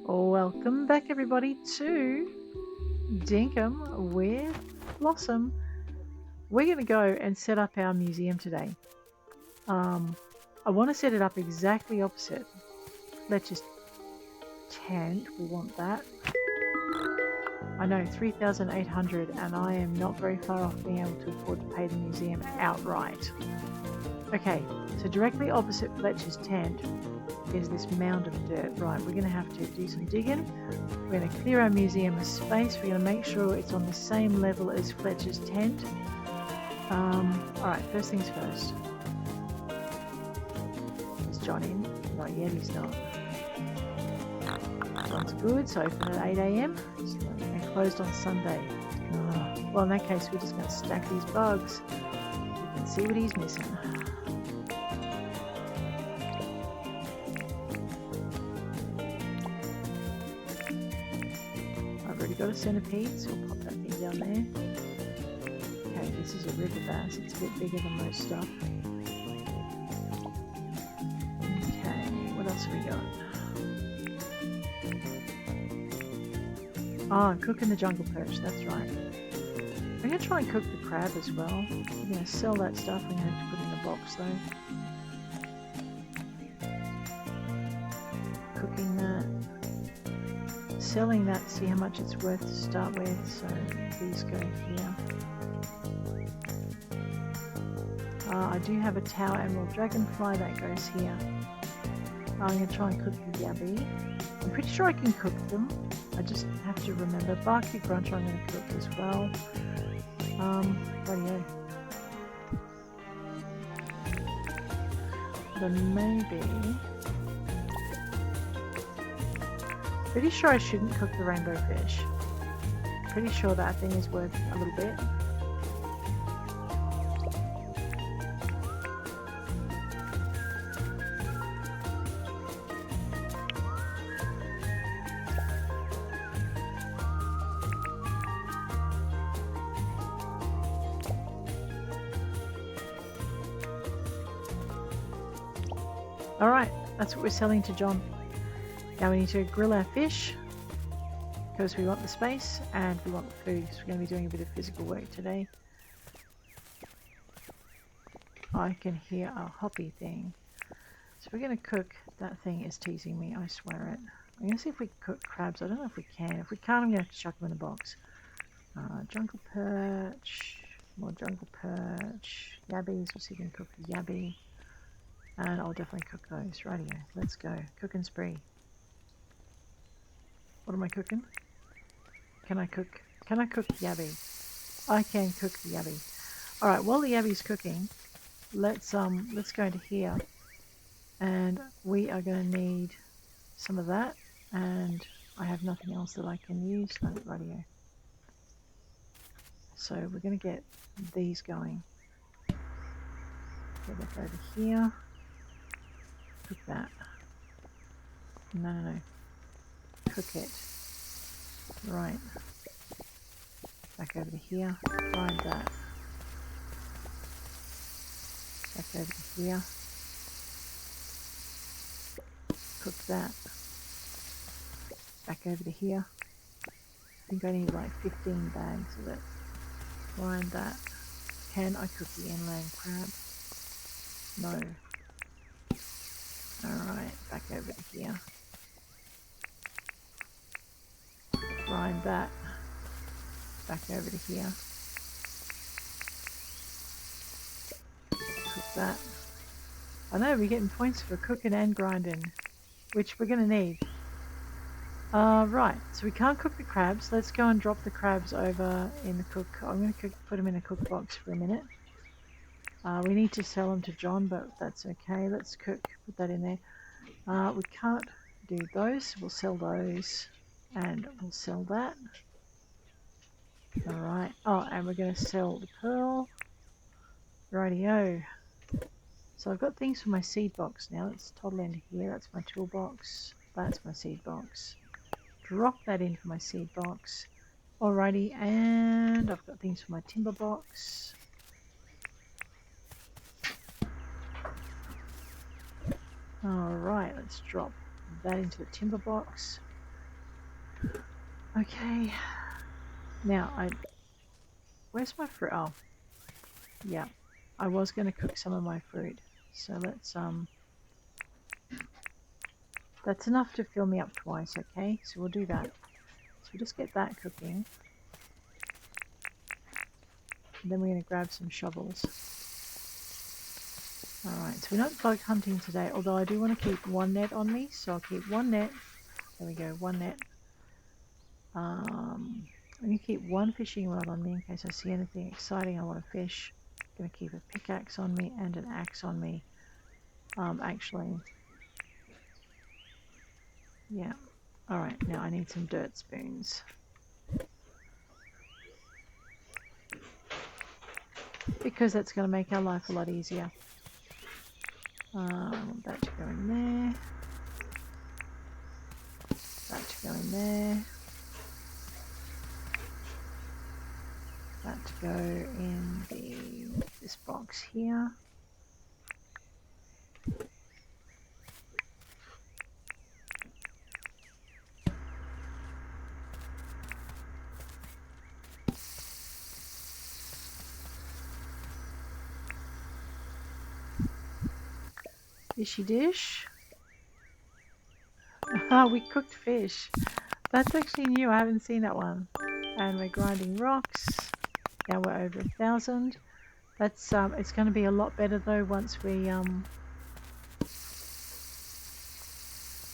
Welcome back, everybody, to Dinkum with Blossom. We're going to go and set up our museum today. I want to set it up exactly opposite Fletch's tent. We want that. I know, 3,800, and I am not very far off being able to afford to pay the museum outright. Okay, so directly opposite Fletch's tent is this mound of dirt. Right, we're going to have to do some digging. We're going to clear our museum of space. We're going to make sure it's on the same level as Fletcher's tent. Alright, first things first. Is John in? Not yet, he's not. John's good, so open at 8 AM and closed on Sunday. Well, in that case, we're just going to stack these bugs. We can see what he's missing. I've already got a centipede, so we'll pop that thing down there. Okay, this is a river bass. It's a bit bigger than most stuff. Okay, what else have we got? Oh, I'm cooking the jungle perch, that's right. I'm going to try and cook the crab as well. We're going to sell that stuff. We're going to have to put it in a box though. Cooking that. Selling that to see how much it's worth to start with. So these go here. I do have a tower emerald dragonfly that goes here. I'm going to try and cook the yabby. I'm pretty sure I can cook them. I just have to remember. Barky grunter I'm going to cook as well. Radio. Then maybe. Pretty sure I shouldn't cook the rainbow fish. Pretty sure that thing is worth a little bit. Alright, that's what we're selling to John. Now we need to grill our fish because we want the space and we want the food, so we're going to be doing a bit of physical work today. I can hear a hoppy thing. So we're going to cook. That thing is teasing me, I swear it. I'm going to see if we can cook crabs. I don't know if we can. If we can't, I'm going to have to chuck them in a box. Jungle perch, more jungle perch, yabbies, we'll see if we can cook the yabby. And I'll definitely cook those. Rightio, let's go. Cooking spree. What am I cooking? Can I cook yabby? I can cook the yabby. Alright, while the yabby's cooking, let's go into here. And we are gonna need some of that, and I have nothing else that I can use. No, rightio. So we're gonna get these going. Get that over here. Cook that. No. Cook it. Right. Back over to here. Grind that. Back over to here. Cook that. Back over to here. I think I need like 15 bags of it. Grind that. Can I cook the inland crab? No. Alright, back over to here. Grind that. Back over to here. Cook that. I know, we're getting points for cooking and grinding, which we're going to need. Right, so we can't cook the crabs. Let's go and drop the crabs over in the cook. I'm going to put them in a cook box for a minute. We need to sell them to John, but that's okay. Let's put that in there. We can't do those. We'll sell those, and we'll sell that. Alright. Oh, and we're going to sell the pearl. Rightio. So I've got things for my seed box now. Let's toddle into here. That's my toolbox. That's my seed box. Drop that into my seed box. Alrighty, and I've got things for my timber box. Alright, let's drop that into the timber box. Okay. Now, where's my fruit? Oh, yeah. I was going to cook some of my fruit. So let's, that's enough to fill me up twice, okay? So we'll do that. So we'll just get that cooking. And then we're going to grab some shovels. Alright, so we're not bug hunting today, although I do want to keep one net on me, so I'll keep one net. There we go, one net. I'm going to keep one fishing rod on me in case I see anything exciting I want to fish. I'm going to keep a pickaxe on me and an axe on me. Actually, yeah. Alright, now I need some dirt spoons. Because that's going to make our life a lot easier. I want that to go in there. That to go in there. That to go in this box here. Fishy dish. Ah, we cooked fish. That's actually new. I haven't seen that one. And we're grinding rocks. Now we're over 1,000. That's it's going to be a lot better though once we Oh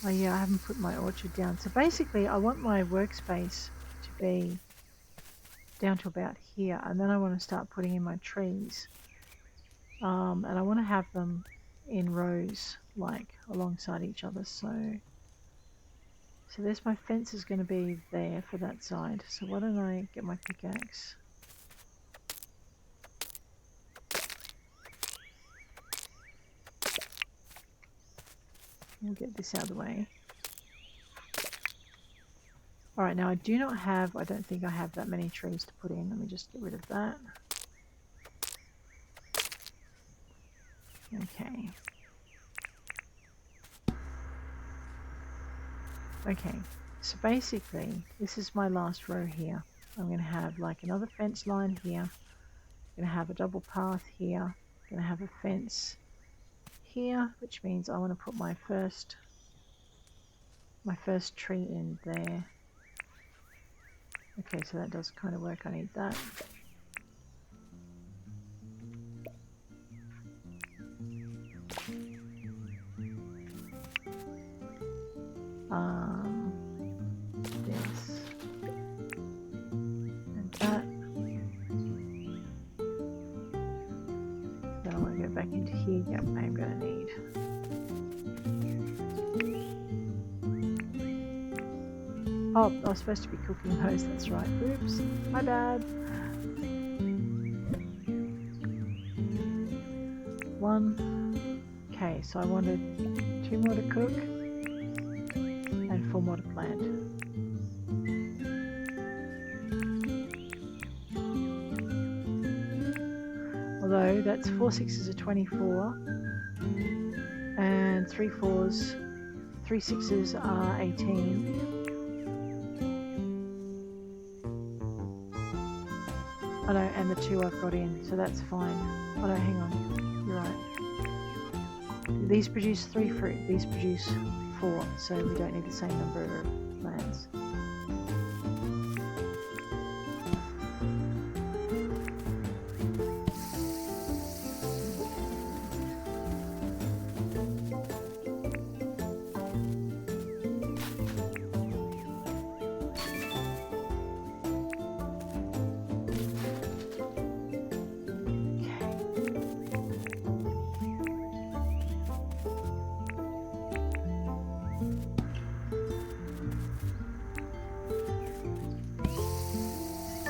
yeah, I haven't put my orchard down. So basically, I want my workspace to be down to about here, and then I want to start putting in my trees. And I want to have them in rows, like alongside each other. So there's my fence is going to be there for that side. So why don't I get my pickaxe? We'll get this out of the way. Alright, now I don't think I have that many trees to put in. Let me just get rid of that. Okay. Okay, so basically, this is my last row here. I'm going to have like another fence line here. I'm going to have a double path here. I'm going to have a fence here, which means I want to put my first tree in there. Okay, so that does kind of work. I need that. This and that. Then I want to go back into here. Yep, I'm going to need. Oh, I was supposed to be cooking those. That's right. Oops, my bad. One. Okay, so I wanted 2 more to cook and 4 more to plant. Although that's 4 6s are 24 and 3 4s, 3 6s are 18. Oh no, and the 2 I've got in, so that's fine. Oh no, hang on, you're right. These produce 3 fruit, these produce 4, so we don't need the same number of plants.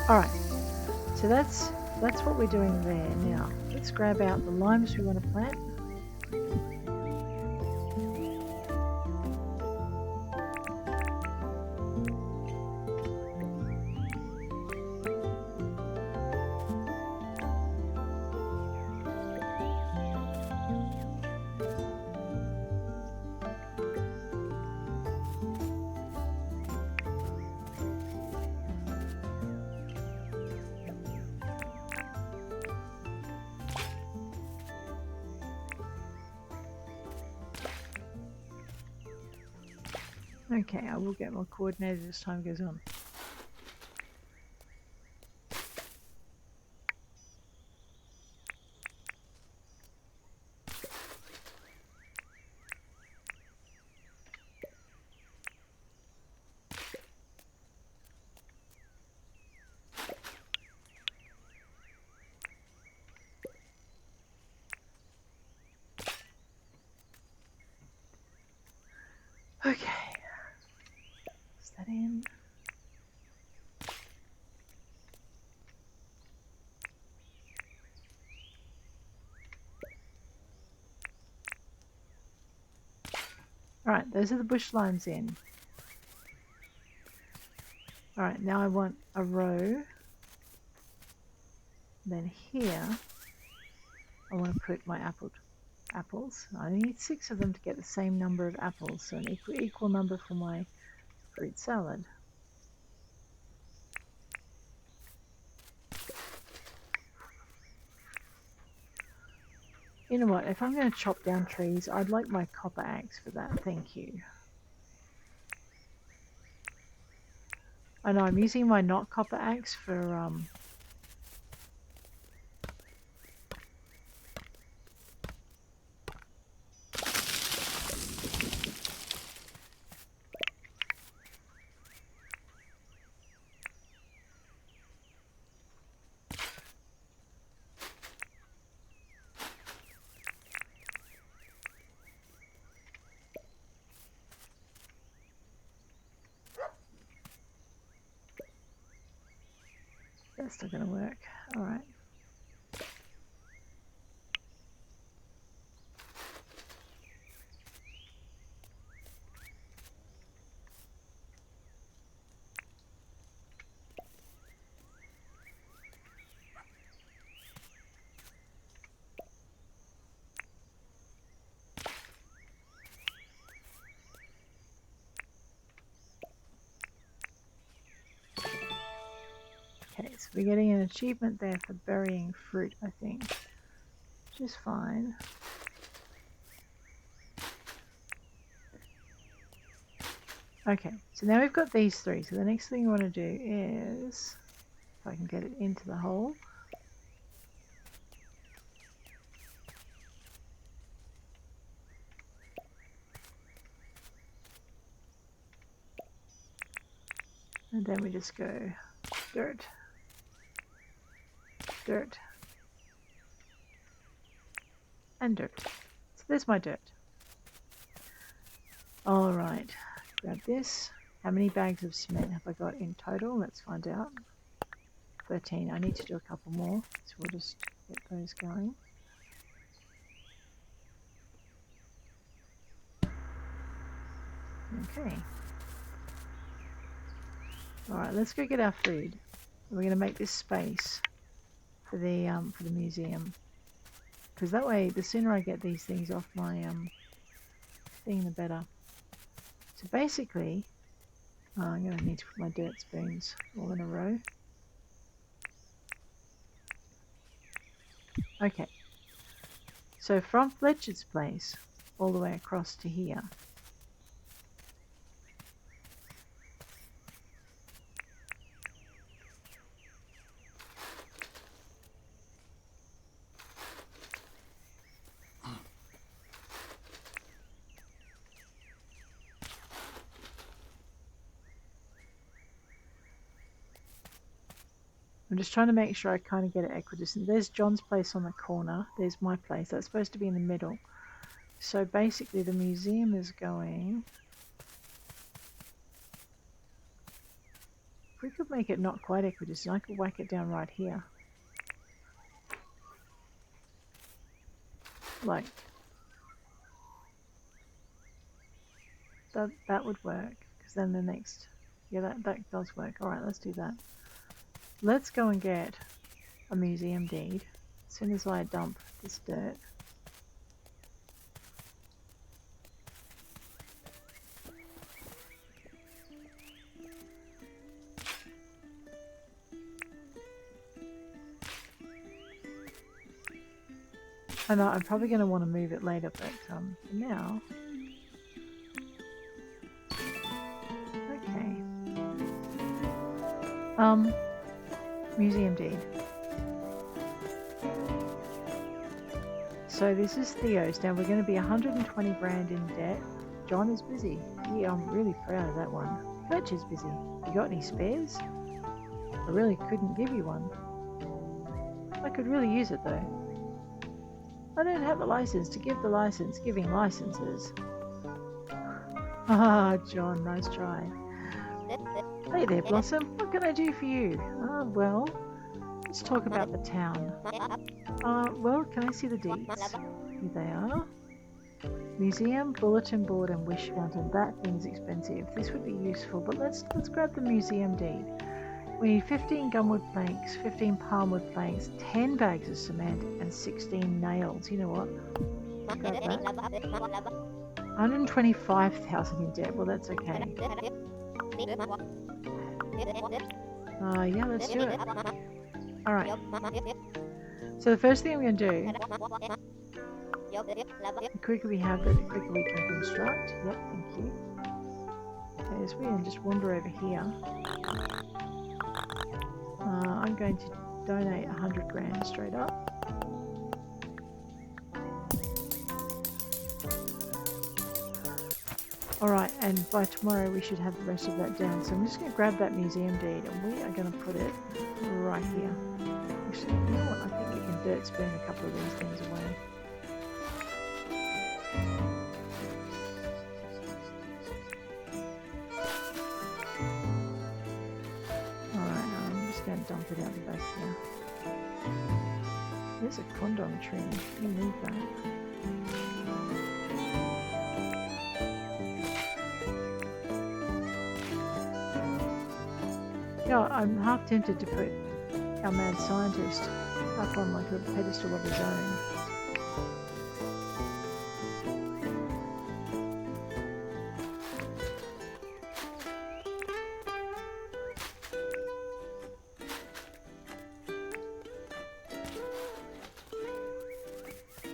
Alright, so that's what we're doing there. Now, let's grab out the limes we want to plant. Okay, I will get more coordinated as time goes on. Okay, is that in? Alright, those are the bush lines in. Alright, now I want a row. Then here, I want to put my apples. I need 6 of them to get the same number of apples, so an equal number for my fruit salad. You know what, if I'm going to chop down trees, I'd like my copper axe for that, thank you. I know, I'm using my not copper axe for, that's not going to work. Alright. Okay, so we're getting an achievement there for burying fruit, I think. Which is fine. Okay, so now we've got these 3. So the next thing I want to do is, if I can get it into the hole. And then we just go dirt, dirt, and dirt. So there's my dirt. Alright, grab this. How many bags of cement have I got in total? Let's find out. 13. I need to do a couple more, so we'll just get those going. Okay. Alright, let's go get our food. We're going to make this space for the museum. Because that way, the sooner I get these things off my thing, the better. So basically, I'm going to need to put my dirt spoons all in a row. Okay. So from Fletch's place, all the way across to here. I'm just trying to make sure I kind of get it equidistant. There's John's place on the corner. There's my place. That's supposed to be in the middle. So basically the museum is going... If we could make it not quite equidistant, I could whack it down right here. Like... That would work. Because then the next... Yeah, that does work. Alright, let's do that. Let's go and get a museum deed as soon as I dump this dirt. I know I'm probably going to want to move it later, but for now... Museum deed. So this is Theo's. Now we're going to be 120 grand in debt. John is busy. Yeah, I'm really proud of that one. Fletch is busy. You got any spares? I really couldn't give you one. I could really use it though. I don't have a license to give the license giving licenses. Ah, John, nice try. Hey there, Blossom. What can I do for you? Well, let's talk about the town. Well, can I see the deeds? Here they are. Museum, bulletin board, and wish fountain. That thing's expensive. This would be useful, but let's grab the museum deed. We need 15 gumwood planks, 15 palmwood planks, 10 bags of cement, and 16 nails. You know what? Grab that. 125,000 in debt. Well, that's okay. Yeah, let's do it. Alright. So the first thing I'm going to do, the quicker we have it, the quicker we can construct. Yep, thank you. Okay, so we're going to just wander over here. I'm going to donate 100 grand straight up. Alright, and by tomorrow we should have the rest of that down. So I'm just going to grab that museum deed and we are going to put it right here. Actually, you know what? I think we can dirt spoon a couple of these things away. Alright, I'm just going to dump it out the back here. There's a condom tree. You need that. Yeah, I'm half tempted to put our mad scientist up on like a pedestal of his own.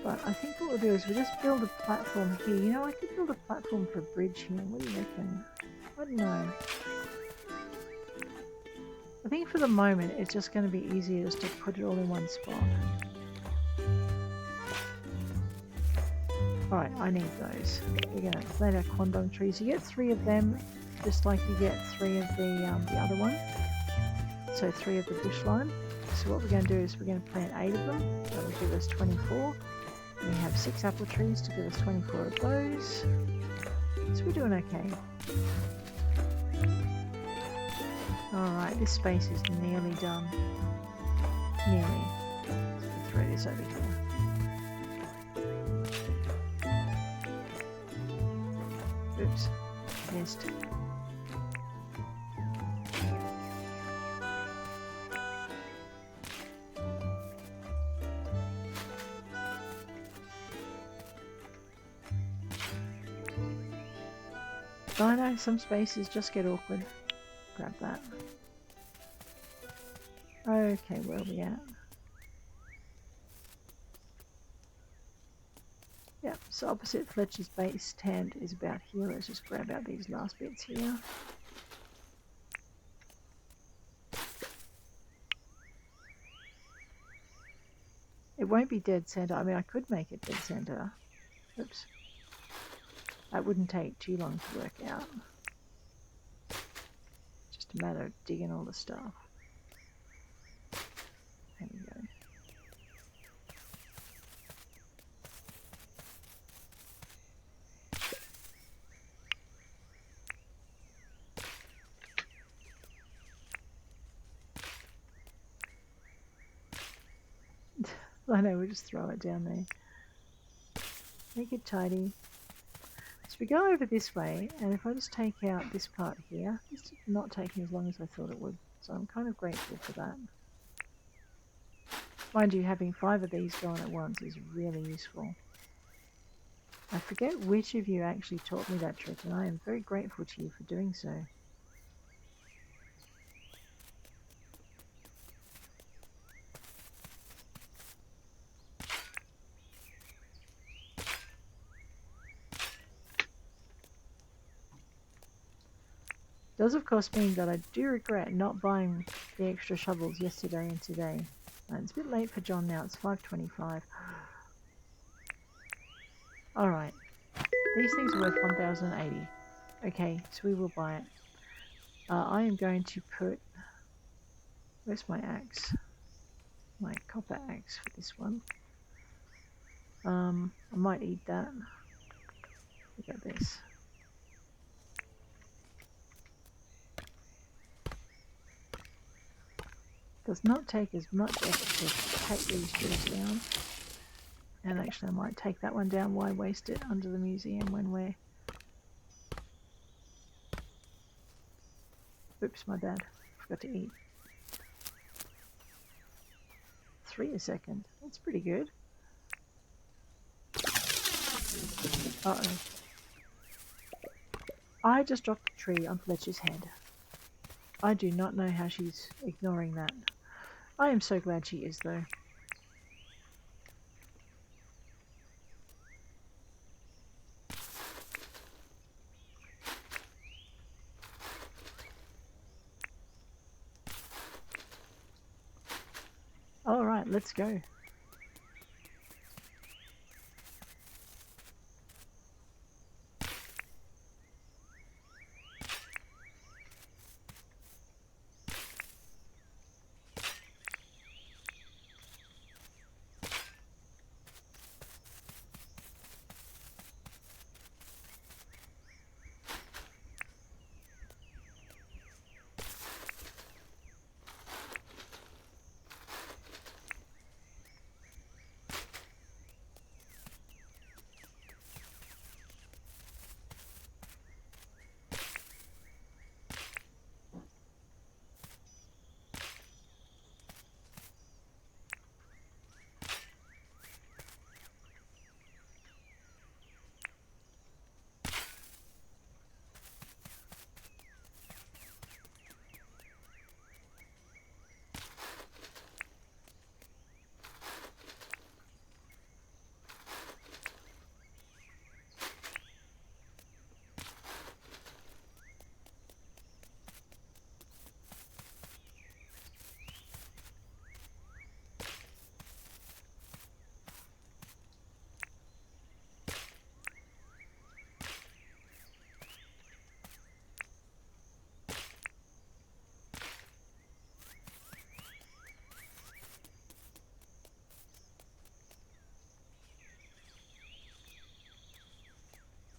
But I think what we'll do is we'll just build a platform here. You know, I could build a platform for a bridge here. What do you reckon? I don't know. I think for the moment it's just going to be easier just to put it all in one spot. Alright, I need those. We're going to plant our condom trees. You get 3 of them, just like you get 3 of the other one. So 3 of the bush lime. So what we're going to do is we're going to plant 8 of them. That will give us 24. And we have 6 apple trees to give us 24 of those. So we're doing okay. Alright, this space is nearly done. Nearly. Let's throw this over here. Oops, missed. I know some spaces just get awkward. Grab that. Okay, where are we at? Yep, so opposite Fletch's base tent is about here. Let's just grab out these last bits here. It won't be dead center. I mean, I could make it dead center. Oops. That wouldn't take too long to work out. Just a matter of digging all the stuff. There we go. I know, we'll just throw it down there. Make it tidy. So we go over this way, and if I just take out this part here, it's not taking as long as I thought it would. So I'm kind of grateful for that. Mind you, having 5 of these going at once is really useful. I forget which of you actually taught me that trick, and I am very grateful to you for doing so. Does of course mean that I do regret not buying the extra shovels yesterday and today. It's a bit late for John now, it's 5:25. Alright, these things are worth 1,080. Okay, so we will buy it. I am going to put... Where's my axe? My copper axe for this one. I might eat that. Look at this. Does not take as much effort to take these trees down. And actually I might take that one down. Why waste it under the museum when we're... Oops, my bad. Forgot to eat. 3 a second. That's pretty good. Uh-oh. I just dropped a tree on Fletch's head. I do not know how she's ignoring that. I am so glad she is, though. Alright, let's go.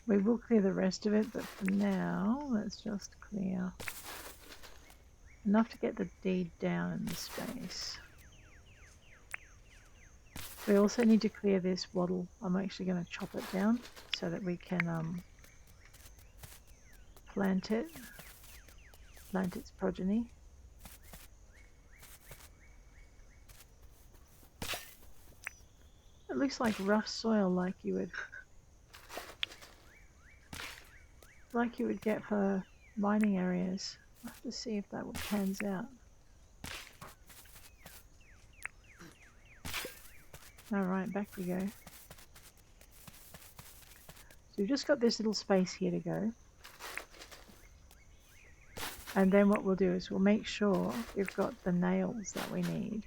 We will clear the rest of it, but for now, let's just clear enough to get the deed down in the space. We also need to clear this wattle. I'm actually going to chop it down so that we can plant its progeny. It looks like rough soil, like you would get for mining areas. I'll have to see if that pans out. Alright, back we go. So we've just got this little space here to go. And then what we'll do is we'll make sure we've got the nails that we need.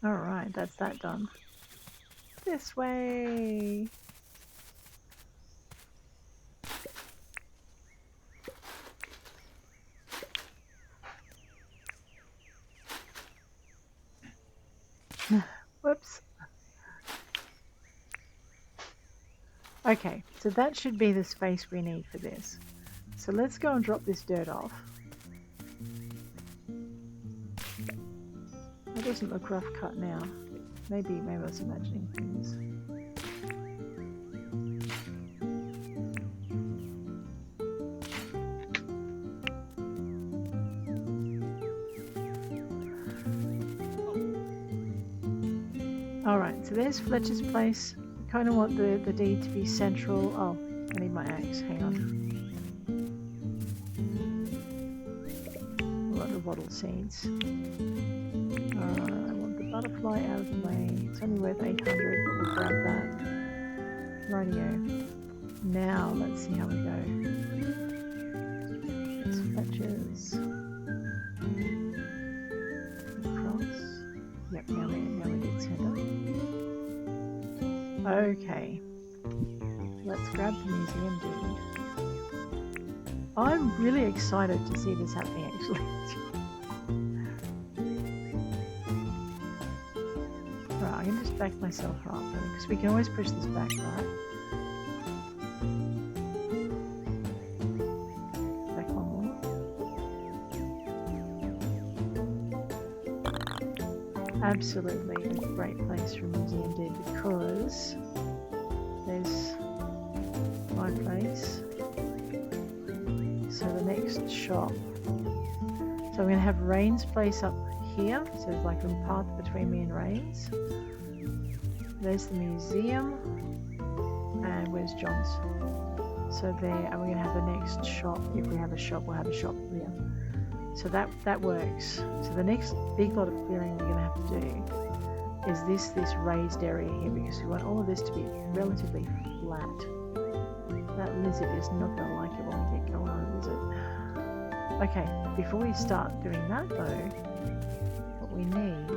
Alright, that's that done. This way! Whoops. Okay, so that should be the space we need for this. So let's go and drop this dirt off. It doesn't look rough cut now. Maybe I was imagining things. Alright, so there's Fletcher's place. Kind of want the D to be central. Oh, I need my axe. Hang on. A lot of wattle seeds. I want the butterfly out of the way. It's only worth 800, but we'll grab that. Rightio. Now, let's see how we go. It's Fletcher's. Across. Yep, now we did center. Okay. Let's grab the museum dude. I'm really excited to see this happening actually. Right, I can just back myself up because we can always push this back, right? Back one more. Absolutely a great place for a museum dude because there's my place. So the next shop. So I'm going to have Rain's place up here. So there's like a path between me and Rain's. There's the museum. And where's John's? So there, and we're going to have the next shop. If we have a shop, we'll have a shop here. So that works. So the next big lot of clearing we're going to have to do is this raised area here because we want all of this to be relatively flat. That lizard is not going to like it when we get going on a lizard. Okay, before we start doing that though, what we need,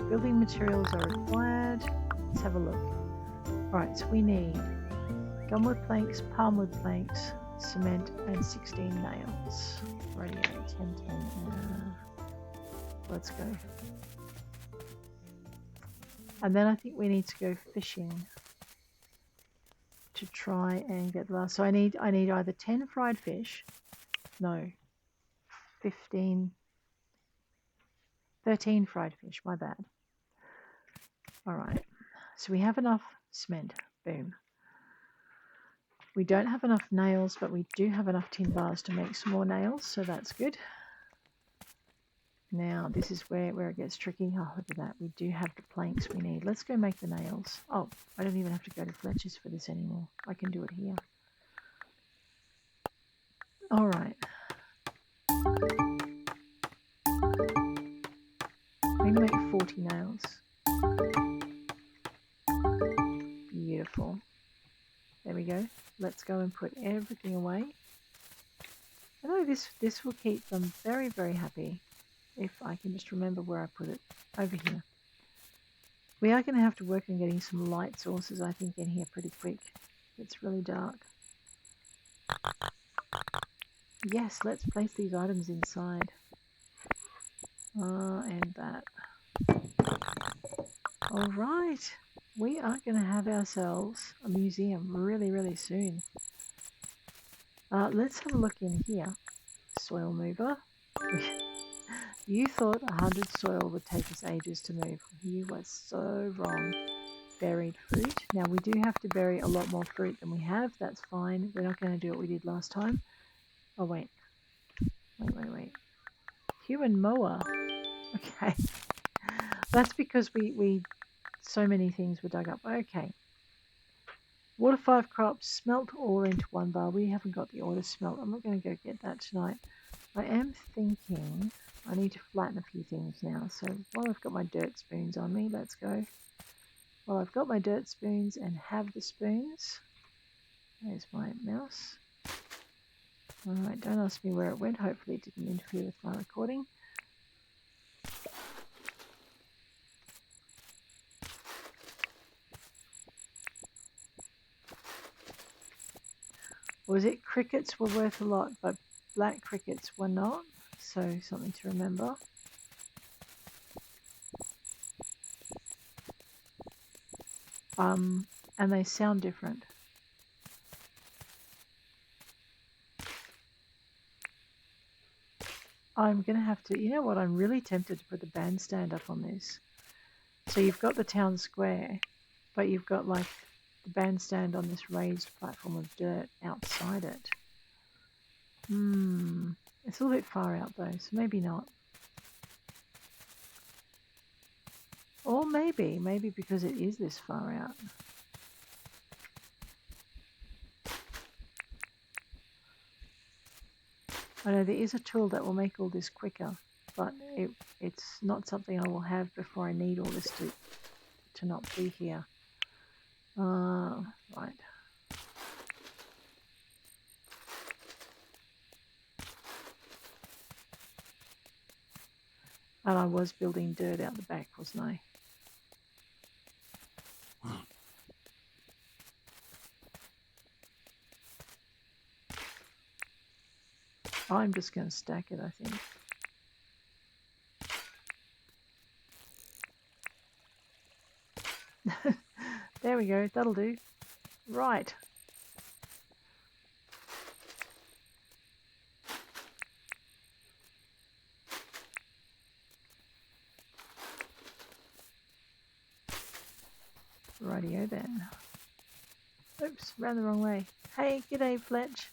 building materials are required. Let's have a look. Alright, so we need gumwood planks, palmwood planks, cement, and 16 nails. Radio 10. Let's go. And then I think we need to go fishing to try and get the last. So I need either 10 fried fish, no, 13 fried fish, my bad. Alright, so we have enough cement, boom. We don't have enough nails, but we do have enough tin bars to make some more nails, so that's good. Now, this is where it gets tricky. Oh, look at that. We do have the planks we need. Let's go make the nails. Oh, I don't even have to go to Fletcher's for this anymore. I can do it here. All right. I'm going to make 40 nails. Beautiful. There we go. Let's go and put everything away. I know this will keep them very, very happy. If I can just remember where I put it. Over here. We are going to have to work on getting some light sources, I think, in here pretty quick. It's really dark. Yes, let's place these items inside. And that. Alright. We are going to have ourselves a museum really, really soon. Let's have a look in here. Soil mover. You thought 100 soil would take us ages to move. You were so wrong. Buried fruit. Now we do have to bury a lot more fruit than we have. That's fine. We're not going to do what we did last time. Oh wait. Wait. Human mower. Okay. That's because we so many things were dug up. Okay. Water 5 crops. Smelt ore into 1 bar. We haven't got the ore to smelt. I'm not going to go get that tonight. I am thinking I need to flatten a few things now. So while I've got my dirt spoons on me, let's go. Well, I've got my dirt spoons and have the spoons. There's my mouse. Alright, don't ask me where it went. Hopefully it didn't interfere with my recording. Was it crickets were worth a lot, but black crickets were not? So something to remember. And they sound different. I'm going to have to, you know what, I'm really tempted to put the bandstand up on this. So you've got the town square, but you've got like the bandstand on this raised platform of dirt outside it. It's a little bit far out though, so maybe not. Or maybe because it is this far out. I know there is a tool that will make all this quicker, but it's not something I will have before I need all this to not be here. Right. And I was building dirt out the back, wasn't I? I'm just going to stack it, I think. There we go, that'll do. Right. Rightio then. Oops, ran the wrong way. Hey, g'day Fletch.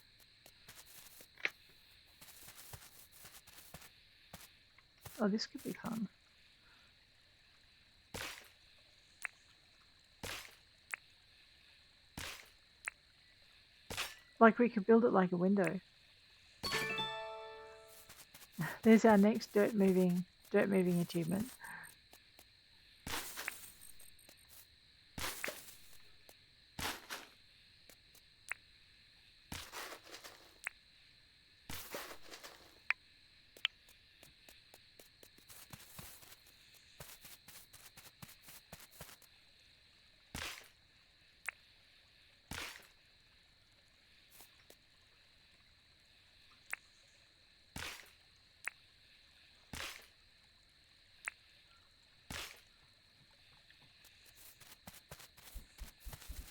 Oh, this could be fun. Like we could build it like a window. There's our next dirt moving achievement.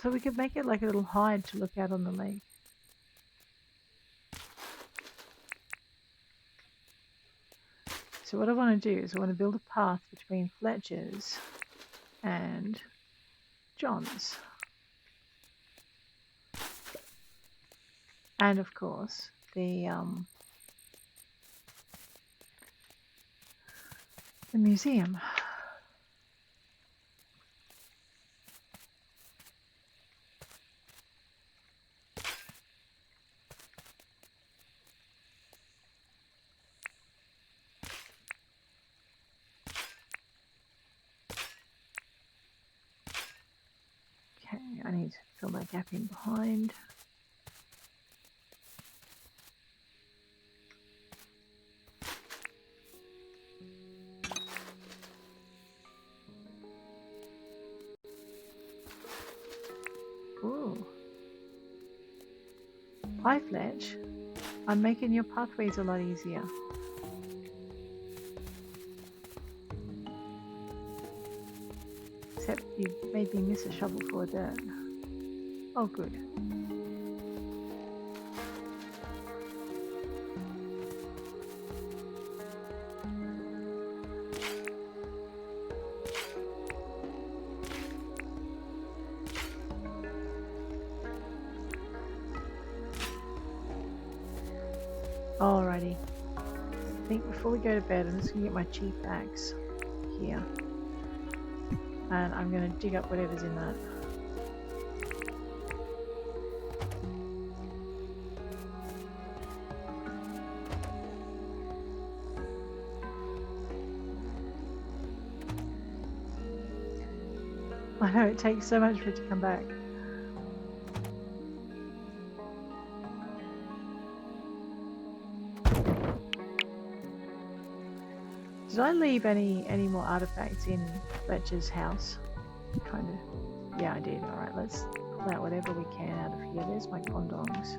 So we could make it like a little hide to look out on the lake. So what I want to do is I want to build a path between Fletcher's and John's. And of course the museum. Okay, I need to fill that gap in behind. Ooh. Hi Fletch, I'm making your pathways a lot easier. Except you made me miss a shovel full of dirt. Oh good. Alrighty. I think before we go to bed, I'm just going to get my cheap axe here. And I'm going to dig up whatever's in that. I know, it takes so much for it to come back. Did I leave any more artifacts in Fletcher's house? Kind of. Yeah, I did. Alright, let's pull out whatever we can out of here. There's my condongs.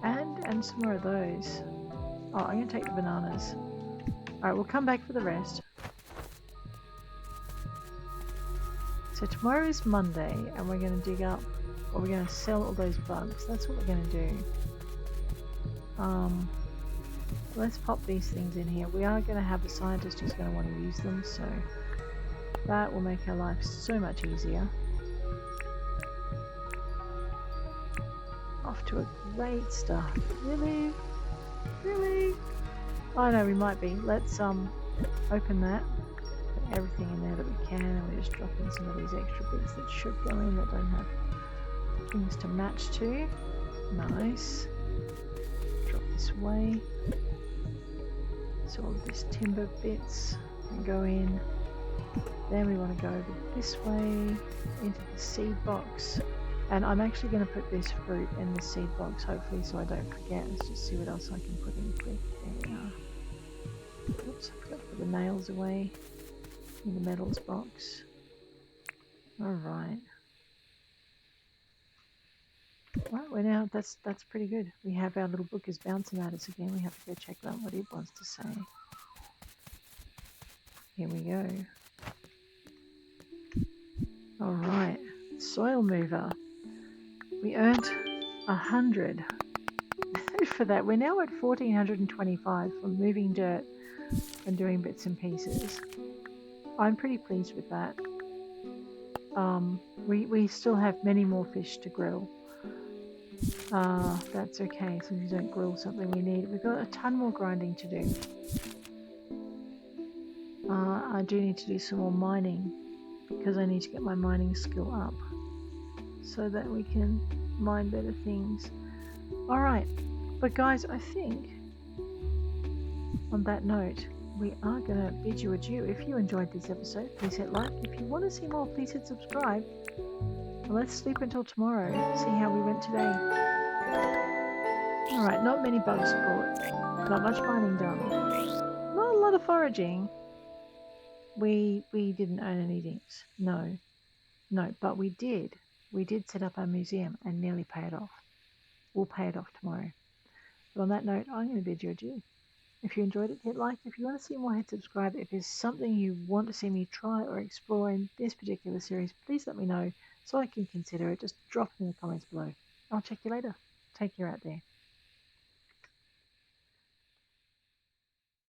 And some more of those. Oh, I'm going to take the bananas. Alright, we'll come back for the rest. So tomorrow is Monday, and we're going to dig up, or we're going to sell all those bugs. That's what we're going to do. Let's pop these things in here. We are going to have a scientist who's going to want to use them, so that will make our life so much easier. Off to a great start. Really? Really? Oh no, we might be. Let's open that. Put everything in there that we can, and we just drop in some of these extra bits that should go in that don't have things to match to. Nice. Drop this away. So all of this timber bits can go in. Then we want to go over this way into the seed box. And I'm actually going to put this fruit in the seed box, hopefully, so I don't forget. Let's just see what else I can put in quick. There we are. Oops, I forgot to put the nails away in the metals box. Alright. Right, we're now, that's pretty good. We have our little book is bouncing at us again. We have to go check out what it wants to say. Here we go. Alright, soil mover. We earned 100 for that. We're now at 1425 for moving dirt and doing bits and pieces. I'm pretty pleased with that. We still have many more fish to grill. That's okay, so we don't grill something we need. We've got a ton more grinding to do. I do need to do some more mining because I need to get my mining skill up so that we can mine better things. Alright, but guys, I think on that note, we are going to bid you adieu. If you enjoyed this episode, please hit like. If you want to see more, please hit subscribe. And let's sleep until tomorrow. See how we went today. Alright, not many bugs caught. Not much mining done. Not a lot of foraging. We didn't earn any dinks. No, but we did. We did set up our museum and nearly pay it off. We'll pay it off tomorrow. But on that note, I'm going to bid you adieu. If you enjoyed it, hit like. If you want to see more, hit subscribe. If there's something you want to see me try or explore in this particular series, please let me know so I can consider it. Just drop it in the comments below. I'll check you later. Take care out there.